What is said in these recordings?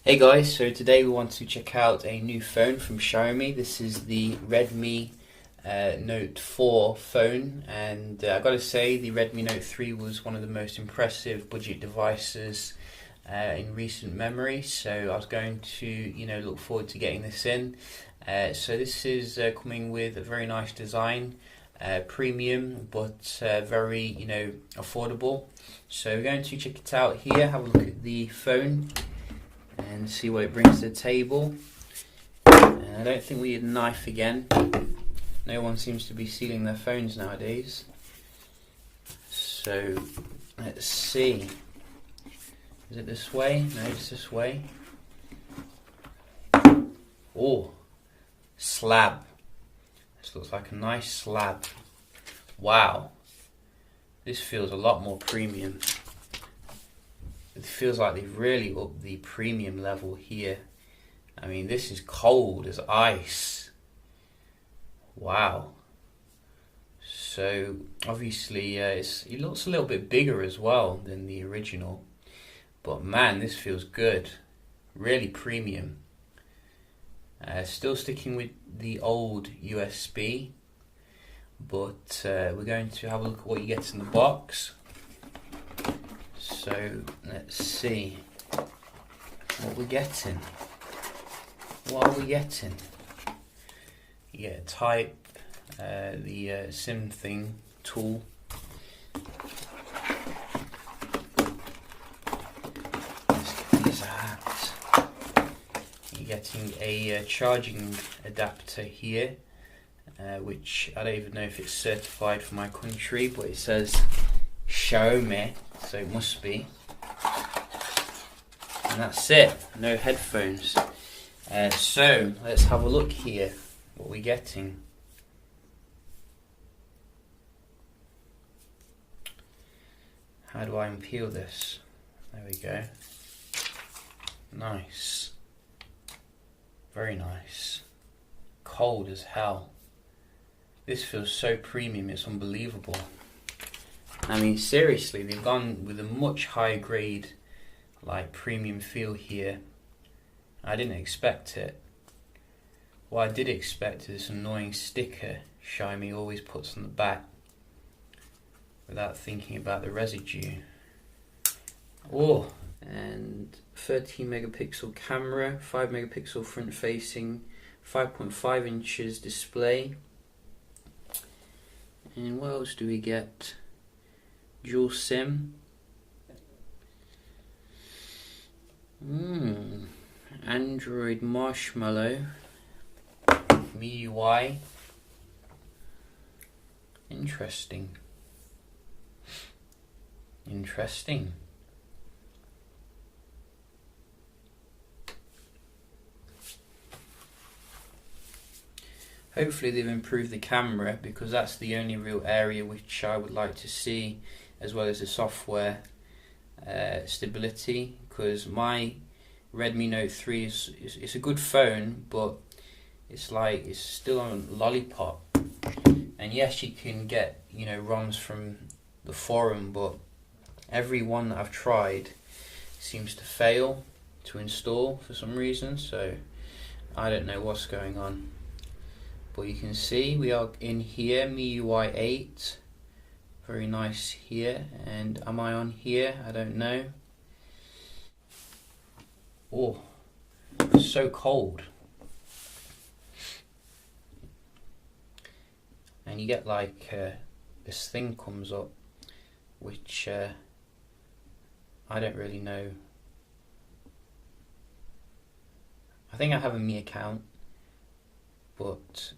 Hey guys, so today we want to check out a new phone from Xiaomi. This is the Redmi Note 4 phone, and I gotta say the Redmi Note 3 was one of the most impressive budget devices in recent memory, so I was going to look forward to getting this in. So this is coming with a very nice design, premium but very affordable. So we're going to check it out here, have a look at the phone and see what it brings to the table. And I don't think we need a knife again. No one seems to be sealing their phones nowadays. So let's see. Is it this way? No, it's this way. Oh, slab. This looks like a nice slab. Wow. This feels a lot more premium. It feels like they've really upped the premium level here. I mean, this is cold as ice. Wow. So obviously it looks a little bit bigger as well than the original. But man, this feels good. Really premium. Still sticking with the old USB. But we're going to have a look at what you get in the box. So let's see what we're getting. What are we getting? You get a type, the SIM thing tool. Let's get these out. You're getting a charging adapter here, which I don't even know if it's certified for my country, but it says Xiaomi, so it must be. And that's it, no headphones. So let's have a look here, what we're getting. How do I unpeel this? There we go. Nice. Very nice. Cold as hell. This feels so premium, it's unbelievable. I mean, seriously, they've gone with a much higher grade, like premium feel here. I didn't expect it. What I did expect is this annoying sticker Xiaomi always puts on the back without thinking about the residue. Oh, and 13 megapixel camera, 5 megapixel front facing, 5.5 inches display. And what else do we get? Dual SIM. Android Marshmallow. MIUI. Interesting. Interesting. Hopefully they've improved the camera, because that's the only real area which I would like to see, as well as the software stability, because my Redmi Note 3 is a good phone, but it's still on Lollipop. And yes, you can get ROMs from the forum, but every one that I've tried seems to fail to install for some reason, so I don't know what's going on. But you can see we are in here, MIUI 8. Very nice here. And am I on here? I don't know. Oh, it's so cold. And you get like this thing comes up, which I don't really know. I think I have a Me account, but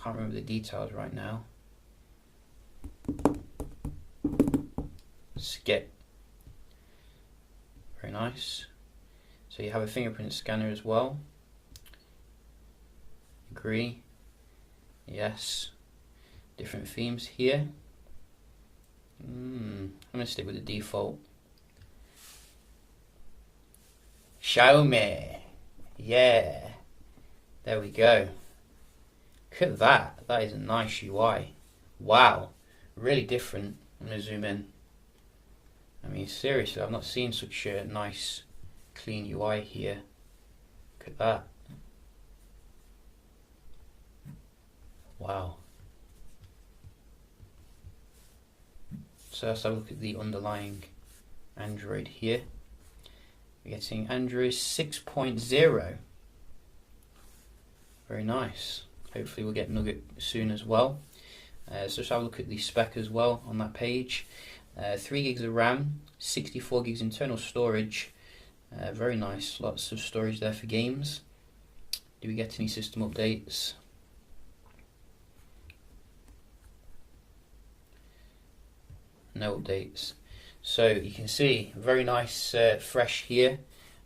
can't remember the details right now. Skip. Very nice. So you have a fingerprint scanner as well. Agree. Yes. Different themes here. I'm going to stick with the default. Xiaomi. Yeah. There we go. Look at that. That is a nice UI. Wow. Really different. I'm going to zoom in. I mean, seriously, I've not seen such a nice, clean UI here. Look at that. Wow. So let's have a look at the underlying Android here. We're getting Android 6.0. Very nice. Hopefully we'll get Nugget soon as well. So let's have a look at the spec as well on that page. 3 gigs of RAM, 64 gigs internal storage. Very nice, lots of storage there for games. Do we get any system updates? No updates. So you can see very nice fresh here.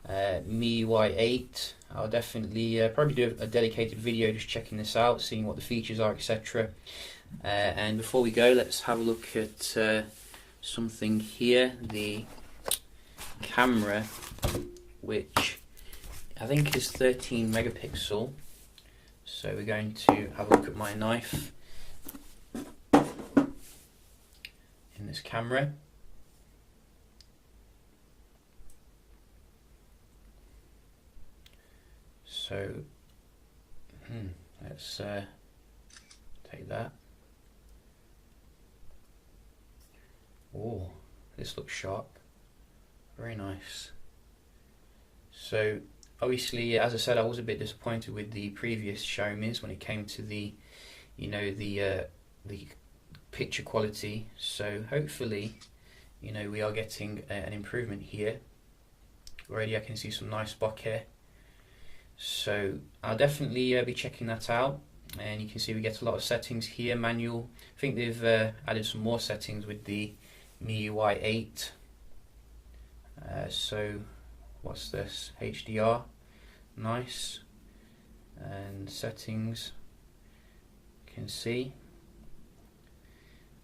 MIUI 8. I'll definitely probably do a dedicated video just checking this out, seeing what the features are, etc. And before we go, let's have a look at something here, the camera, which I think is 13 megapixel. So we're going to have a look at my knife in this camera. So let's take that. Oh, this looks sharp. Very nice. So obviously, as I said, I was a bit disappointed with the previous Xiaomi's when it came to the, the picture quality. So hopefully, we are getting an improvement here. Already I can see some nice bokeh. So I'll definitely be checking that out. And you can see we get a lot of settings here, manual. I think they've added some more settings with the MIUI 8. So what's this? HDR, nice. And settings, you can see.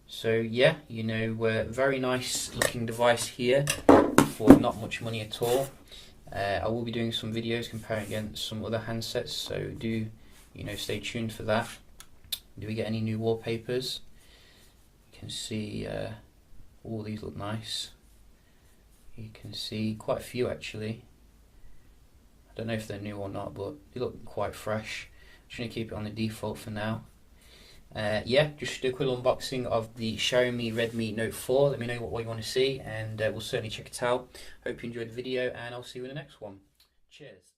So yeah, very nice looking device here for not much money at all. I will be doing some videos comparing against some other handsets, so do stay tuned for that. Do we get any new wallpapers? You can see all these look nice. You can see quite a few actually. I don't know if they're new or not, but they look quite fresh. I'm just going to keep it on the default for now. Yeah, just do a quick unboxing of the Xiaomi Redmi Note 4. Let me know what you want to see, and we'll certainly check it out. Hope you enjoyed the video, and I'll see you in the next one. Cheers.